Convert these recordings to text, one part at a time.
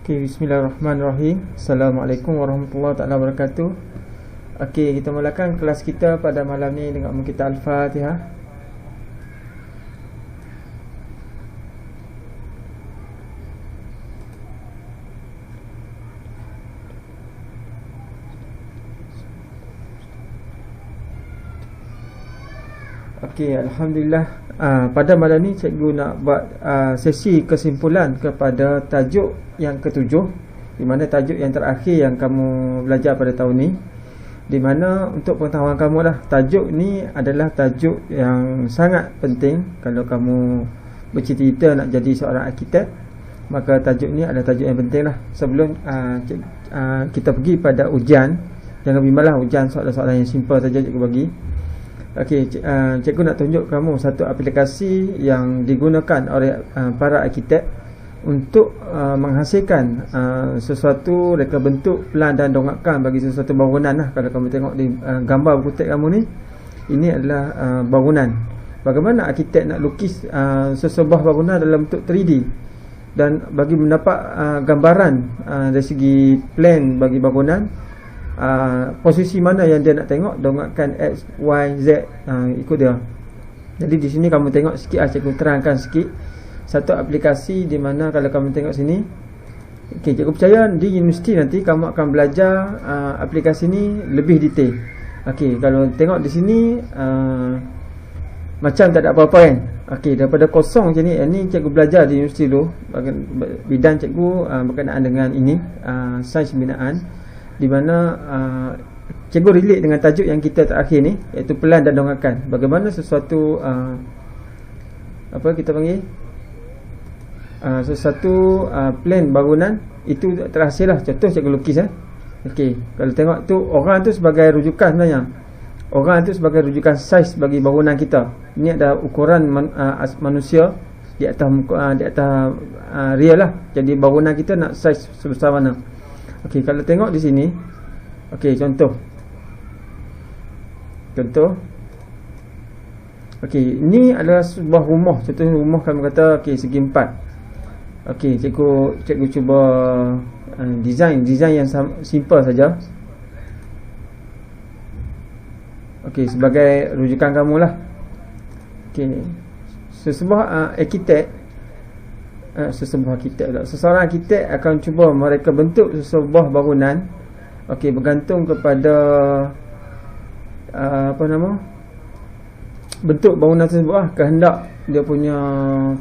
Okay, bismillahirrahmanirrahim. Assalamualaikum warahmatullahi taala wabarakatuh. Okay, kita mulakan kelas kita pada malam ni dengan kita Al-Fatihah. Okey, alhamdulillah. Pada malam ni cikgu nak buat sesi kesimpulan kepada tajuk yang ketujuh, di mana tajuk yang terakhir yang kamu belajar pada tahun ni. Di mana untuk pengetahuan kamu lah, tajuk ni adalah tajuk yang sangat penting kalau kamu bercita-cita nak jadi seorang arkitek. Maka tajuk ni adalah tajuk yang penting lah. Sebelum kita pergi pada ujian, jangan bimbanglah ujian soalan-soalan yang simple saja cikgu bagi. Okey, cikgu nak tunjuk kamu satu aplikasi yang digunakan oleh para arkitek untuk menghasilkan sesuatu reka bentuk, plan dan dongakan bagi sesuatu bangunan lah. Kalau kamu tengok di gambar buku teks kamu ni, ini adalah bangunan. Bagaimana arkitek nak lukis sesebuah bangunan dalam bentuk 3D dan bagi mendapat gambaran dari segi plan bagi bangunan, posisi mana yang dia nak tengok, dongakan X, Y, Z, ikut dia. Jadi di sini kamu tengok sikit, cikgu terangkan sikit satu aplikasi di mana kalau kamu tengok sini. Okey, cikgu percaya di universiti nanti kamu akan belajar aplikasi ni lebih detail. Okey, kalau tengok di sini macam tak ada apa-apa kan. Okey, daripada kosong macam ni, ini cikgu belajar di universiti dulu. Bidang cikgu berkenaan dengan ini, sains binaan, di mana cikgu relate dengan tajuk yang kita terakhir ni, iaitu pelan dan dongakan. Bagaimana sesuatu apa kita panggil sesuatu plan bangunan itu terhasil lah. Contoh cikgu lukis Okey, kalau tengok tu, orang tu sebagai rujukan sebenarnya. Orang tu sebagai rujukan saiz bagi bangunan kita. Ini ada ukuran manusia di atas real lah. Jadi bangunan kita nak saiz sebesar mana. Okey, kalau tengok di sini, okey, contoh. Okey, ini adalah sebuah rumah. Contoh rumah kami kata okey segi 4. Okey, cikgu cuba design yang simple saja. Okey, sebagai rujukan kamu lah. Okey, seseorang arkitek akan cuba mereka bentuk sebuah bangunan. Okey, bergantung kepada bentuk bangunan tersebut lah, kehendak dia punya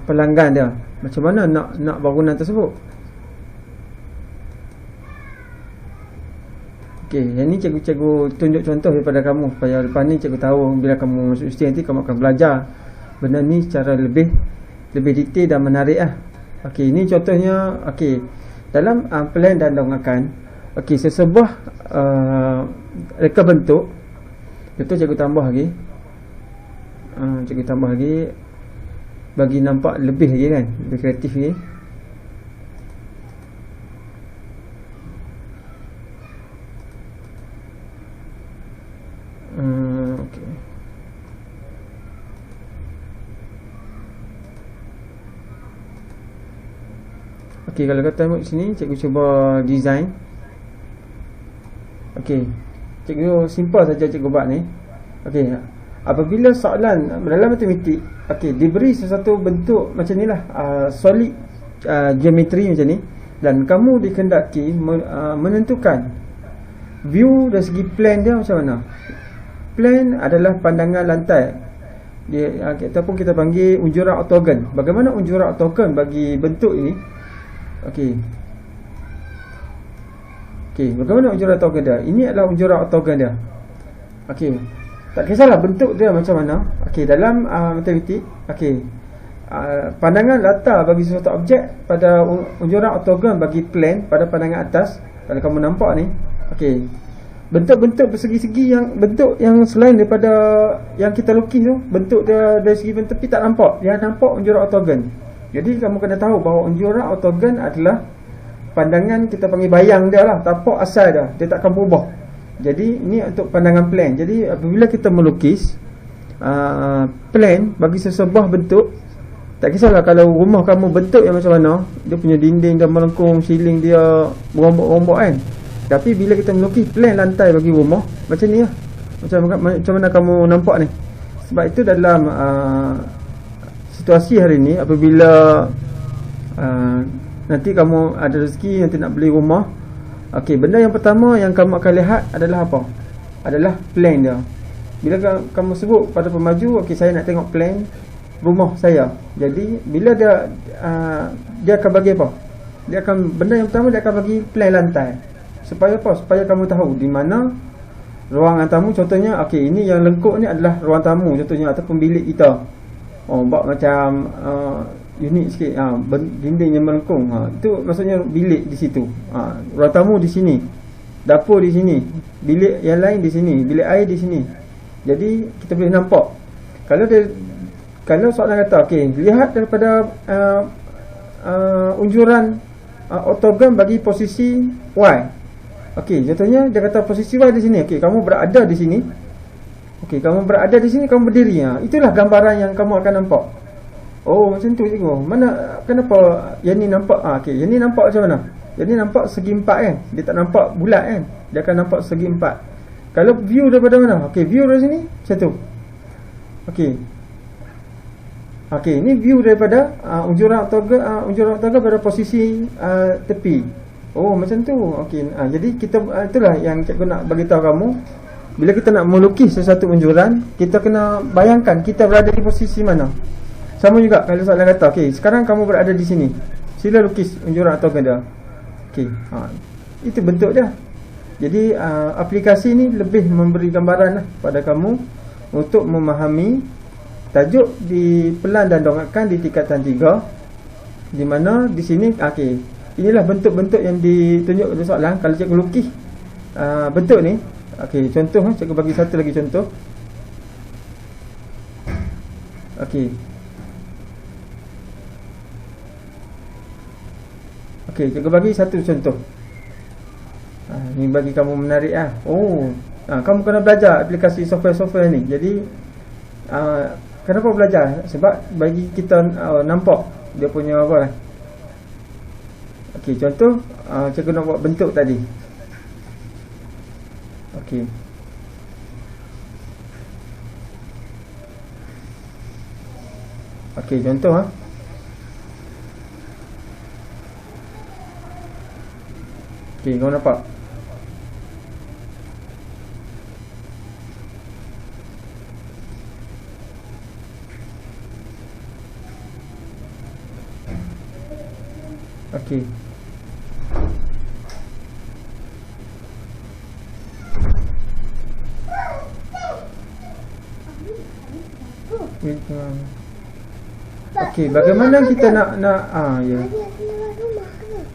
pelanggan dia. Macam mana nak bangunan tersebut. Okey, yang ni cikgu tunjuk contoh daripada kamu supaya lepas ni cikgu tahu bila kamu masuk universiti nanti kamu akan belajar benda ni secara lebih detail dan menarik lah. Okey, ini contohnya. Okey, dalam plan dan dongakan, okey, sesebuah reka bentuk. Contoh cikgu tambah lagi, bagi nampak lebih lagi kan, lebih kreatif lagi. Okey. Okey, kalau kata tengok sini, cikgu cuba design. Okey, cikgu simple saja cikgu buat ni. Okey, apabila soalan dalam matematik, okey, diberi sesuatu bentuk macam ni lah, solid geometri macam ni, dan kamu dikehendaki menentukan view dari segi plan dia macam mana. Plan adalah pandangan lantai dia, ataupun kita panggil unjuran ortogon. Bagaimana unjuran ortogon bagi bentuk ini? Okey, bagaimana unjuran ortogon dia? Ini adalah unjuran ortogon dia. Okey, tak kisahlah bentuk dia macam mana. Okey, dalam matematik, okey, pandangan latar bagi sesuatu objek pada unjuran ortogon bagi plan pada pandangan atas. Kalau kamu nampak ni, okey, bentuk-bentuk bersegi-segi bentuk yang selain daripada yang kita lukis tu, bentuk dia dari segi tepi tak nampak. Dia nampak unjuran ortogon. Jadi kamu kena tahu bahawa unjuran ortogon adalah pandangan, kita panggil bayang dia lah, tapak asal dia takkan berubah. Jadi ini untuk pandangan plan. Jadi apabila kita melukis plan bagi sesebuah bentuk, Tak kisahlah kalau rumah kamu bentuk yang macam mana, dia punya dinding dan melengkung, ceiling dia berombak-ombak kan. Tapi bila kita melukis plan lantai bagi rumah macam ni lah, macam mana kamu nampak ni. Sebab itu dalam situasi hari ni, apabila nanti kamu ada rezeki, nanti nak beli rumah, okey, benda yang pertama yang kamu akan lihat adalah apa? Adalah plan dia. Bila kamu sebut pada pemaju, okey, saya nak tengok plan rumah saya. Jadi bila dia akan bagi apa? Benda yang pertama dia akan bagi plan lantai. Supaya apa? Supaya kamu tahu di mana ruangan tamu. Contohnya, okey, ini yang lengkuk ni adalah ruang tamu contohnya, ataupun bilik kita. Buat macam unik sikit, dinding yang melengkung, itu maksudnya bilik di situ. Ruang tamu di sini, dapur di sini, bilik yang lain di sini, bilik air di sini. Jadi kita boleh nampak. Kalau soalan kata, okey, lihat daripada unjuran ortogram bagi posisi Y. Okey, contohnya dia kata posisi Y di sini. Okey, kamu berada di sini. Okey, kamu berada di sini, kamu berdiri. Itulah gambaran yang kamu akan nampak. Oh, macam tu cikgu. Kenapa yang ni nampak? Okey, yang ni nampak macam mana? Yang ni nampak segi empat kan? Dia tak nampak bulat kan? Dia akan nampak segi empat. Kalau view daripada mana? Okey, view dari sini macam tu. Okey. Okey, ini view daripada unjuran ortogram pada posisi tepi. Oh, macam tu. Okey. Jadi kita itulah yang cikgu nak bagi tahu kamu. Bila kita nak melukis sesuatu unjuran, kita kena bayangkan kita berada di posisi mana. Sama juga kalau soalan kata, okey, sekarang kamu berada di sini. Sila lukis unjuran ortogram dia. Okey. Itu bentuk dia. Jadi aplikasi ni lebih memberi gambaran pada kamu untuk memahami tajuk di pelan dan dongakkan di tingkatan 3, di mana di sini, okey, inilah bentuk-bentuk yang ditunjuk dalam soalan. Kalau cikgu lukis bentuk ni, okey, contoh, cikgu bagi satu lagi contoh. Okey. Okey, cikgu bagi satu contoh. Ni bagi kamu menarik ah. Kamu kena belajar aplikasi software-software ni. Jadi kenapa belajar? Sebab bagi kita nampak dia punya apa lah. Okey, contoh cikgu nak buat bentuk tadi. Okey. Okey, contoh Okey, kau nampak? Okey. Okey, bagaimana kita nak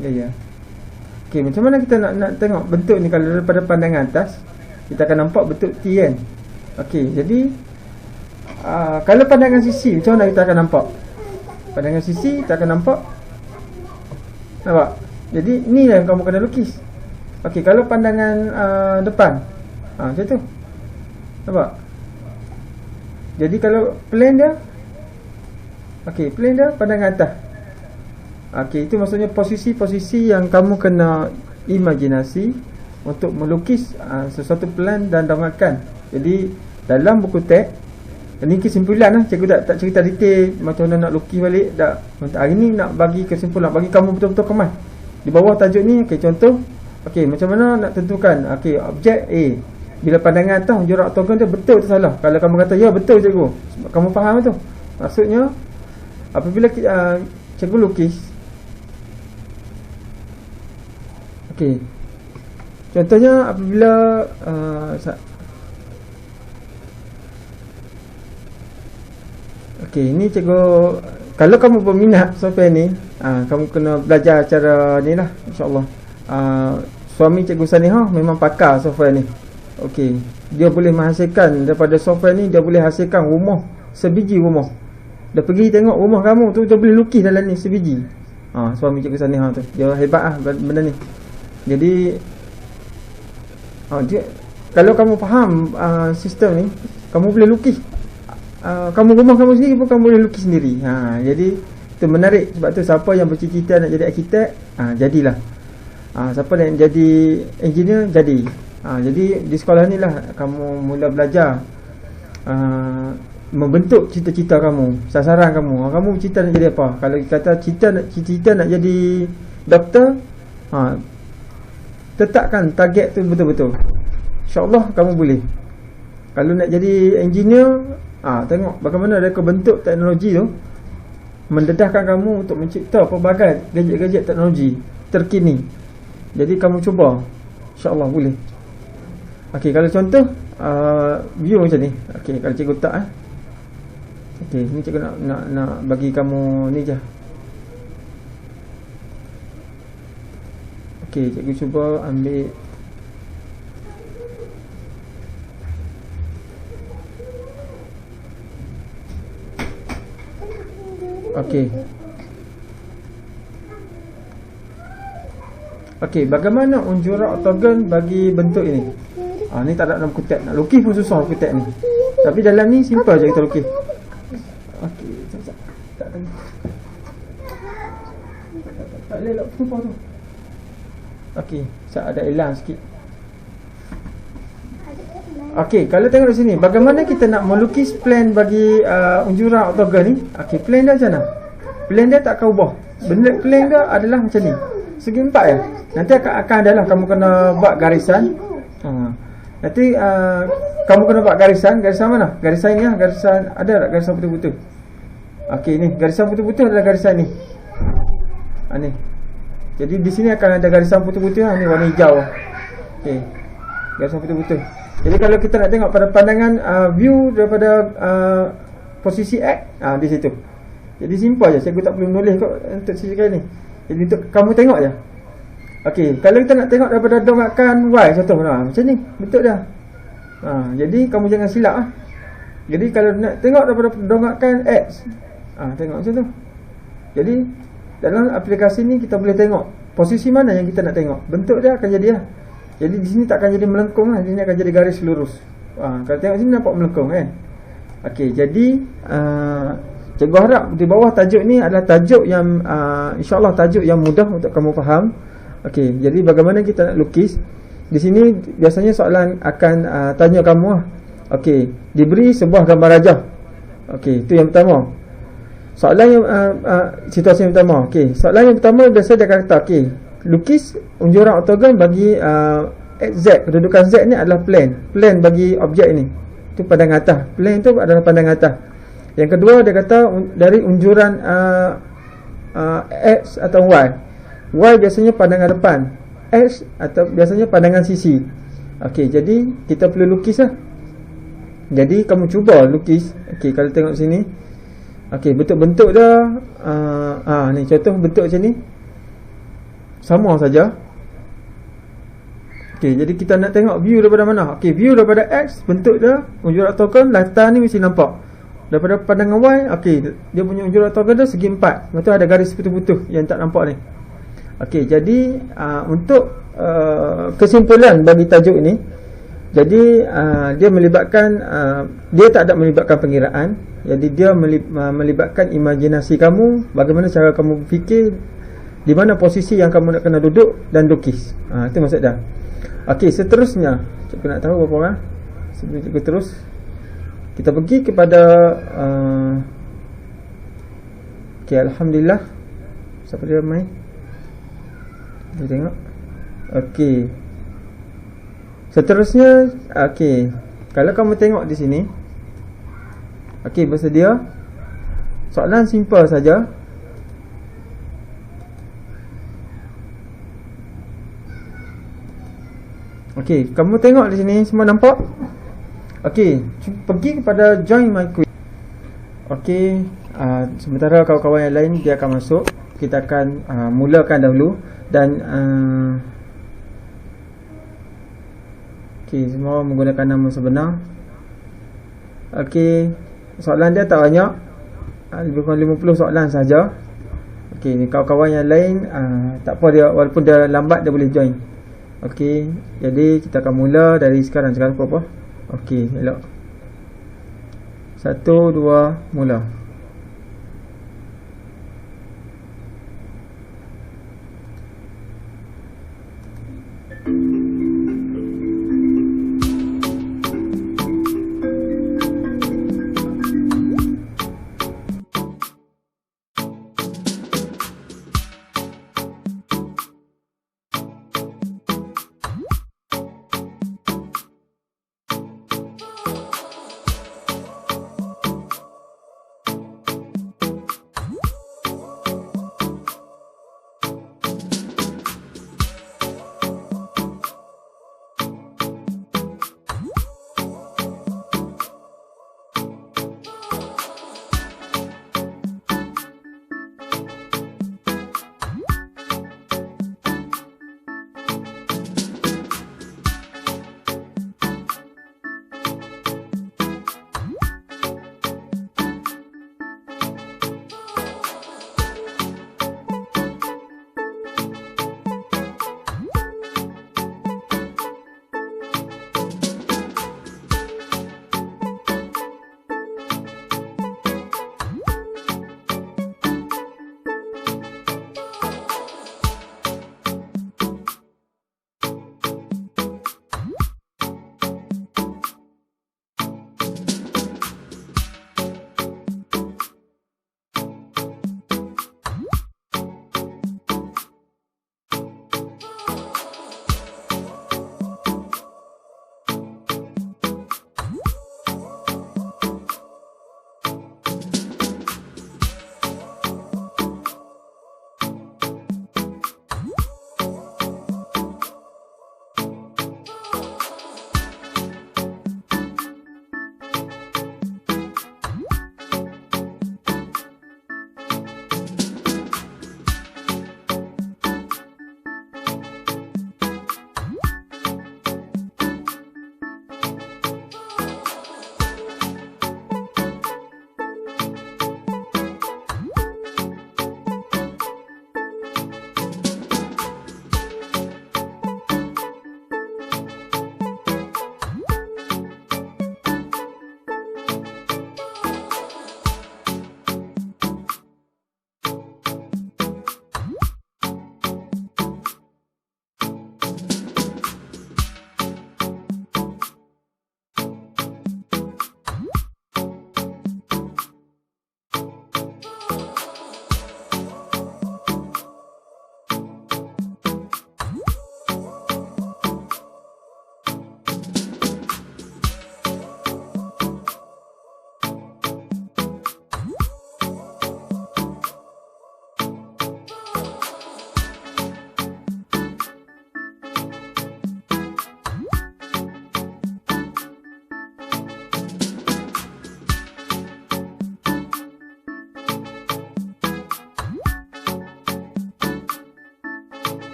ya. Okey, macam mana kita nak tengok bentuk ni? Kalau daripada pandangan atas, kita akan nampak bentuk T kan. Okey, jadi kalau pandangan sisi, macam mana kita akan nampak? Pandangan sisi kita akan nampak. Nampak? Jadi ni yang kamu kena lukis. Okey, kalau pandangan depan, macam tu. Nampak? Jadi kalau plan dia, okey, plan dia pandangan atas. Okey, itu maksudnya posisi-posisi yang kamu kena imajinasi untuk melukis sesuatu plan dan dongakkan. Jadi dalam buku teks, ini kesimpulan lah. Cikgu tak cerita detail macam mana nak lukis balik. Hari ni nak bagi kesimpulan, bagi kamu betul-betul kemas. Di bawah tajuk ni, okey, contoh. Okey, macam mana nak tentukan? Okey, objek A. Bila pandangan atas unjuran ortogram dia betul atau salah? Kalau kamu kata ya betul cikgu, kamu faham tu. Maksudnya apabila cikgu lukis, okey, contohnya apabila okey, ini cikgu, kalau kamu berminat software ni, kamu kena belajar cara ni lah, insyaAllah. Suami cikgu Sanihah memang pakar software ni. Okey, dia boleh menghasilkan daripada software ni, dia boleh hasilkan rumah, sebiji rumah. Dia pergi tengok rumah kamu tu, dia boleh lukis dalam ni sebiji. Suami cikgu Sanihah tu, dia hebat lah benda ni. Jadi dia, kalau kamu faham sistem ni, kamu boleh lukis kamu rumah kamu sendiri pun kamu boleh lukis sendiri. Jadi itu menarik. Sebab tu siapa yang bercita-cita nak jadi arkitek, jadilah. Siapa yang jadi engineer, jadi. Jadi di sekolah ni lah kamu mula belajar membentuk cita-cita kamu, sasaran kamu. Kamu cita nak jadi apa? Kalau kata cita nak jadi doktor, tetapkan target tu betul-betul. InsyaAllah kamu boleh. Kalau nak jadi engineer, tengok bagaimana mereka bentuk teknologi tu, mendedahkan kamu untuk mencipta pelbagai gadget-gadget teknologi terkini. Jadi kamu cuba, InsyaAllah boleh. Okey, kalau contoh view macam ni. Okey, kalau cikgu tak okey, ni cikgu nak bagi kamu ni je. Okey, cikgu cuba ambil. Okey. Okey, bagaimana unjura oktagon bagi bentuk ini? Ni tak ada dalam kutek. Nak lukis pun susah kutek ni. Tapi dalam ni simple je kita lukis. Okey, tak ada. Tak boleh nak sumpah tu. Okey, saya ada elang sikit. Okey, kalau tengok di sini, bagaimana kita nak melukis plan bagi unjura oktagon ni? Okey, plan dia macam mana? Plan dia tak akan ubah. Benda plan dia adalah macam ni. Segi empat ya. Nanti akan adalah kamu kena buat garisan. Nanti kamu kena buat garisan mana? Garisan ni garisan ada tak garisan putih-putih? Okey, ni garisan putih-putih adalah garisan ni. Ni. Jadi di sini akan ada garisan putih-putih ni warna hijau. Okey. Garisan putih-putih. Jadi kalau kita nak tengok pada pandangan view daripada posisi X, di situ. Jadi simple je, cikgu tak perlu menulis kot untuk sisi kali ni. Jadi untuk kamu tengok je. Okey, kalau kita nak tengok daripada dongakan Y contoh macam ni, bentuk dia. Jadi kamu jangan silap Jadi kalau nak tengok daripada dongakan X, tengok macam tu. Jadi dalam aplikasi ni kita boleh tengok posisi mana yang kita nak tengok. Bentuk dia akan jadi Jadi di sini tak akan jadi melengkung Di sini akan jadi garis lurus. Kalau tengok sini nampak melengkung kan. Okey, jadi cikgu harap di bawah tajuk ni adalah tajuk yang insya-Allah tajuk yang mudah untuk kamu faham. Okey, jadi bagaimana kita nak lukis? Di sini biasanya soalan akan tanya kamu Okey, diberi sebuah gambar rajah. Okey, itu yang pertama. Soalan yang situasi yang pertama. Okey, soalan yang pertama biasa dia kata okey, lukis unjuran oktagon bagi Z, kedudukan Z ni adalah plan bagi objek ini. Itu pandangan atas. Plan itu adalah pandangan atas. Yang kedua dia kata dari unjuran X atau Y. Y biasanya pandangan depan, X atau biasanya pandangan sisi. Okey, jadi kita perlu lukis Jadi kamu cuba lukis. Okey, kalau tengok sini. Okey, bentuk-bentuk dia ni contoh bentuk macam ni. Sama saja. Okey, jadi kita nak tengok view daripada mana? Okey, view daripada X, bentuk dia unjuran oktagon, latar ni mesti nampak. Daripada pandangan Y, okey, dia punya unjuran oktagon dia segi 4. Lepas tu ada garis putih-putih yang tak nampak ni. Okey, jadi untuk kesimpulan bagi tajuk ini, jadi dia melibatkan dia tak ada melibatkan pengiraan. Jadi dia melibatkan imajinasi kamu, bagaimana cara kamu berfikir, di mana posisi yang kamu nak kena duduk dan lukis. Itu maksud dia. Okey, seterusnya cikgu nak tahu berapa orang sebelum cikgu terus. Kita pergi kepada okey, alhamdulillah. Siapa dia main? Kita tengok. Okey. Seterusnya, okey. Kalau kamu tengok di sini. Okey, bersedia. Soalan simple saja. Okey, kamu tengok di sini semua nampak? Okey, pergi kepada join my quiz. Okey, sementara kawan-kawan yang lain dia akan masuk, kita akan mulakan dahulu dan okey, semua menggunakan nama sebenar. Okey, soalan dia tak banyak, lebih kurang 50 soalan saja. Okey, ni kawan-kawan yang lain tak apa, dia walaupun dia lambat dia boleh join. Okey, jadi kita akan mula dari sekarang. Sekarang apa? Okey, elok. 1, 2, mula.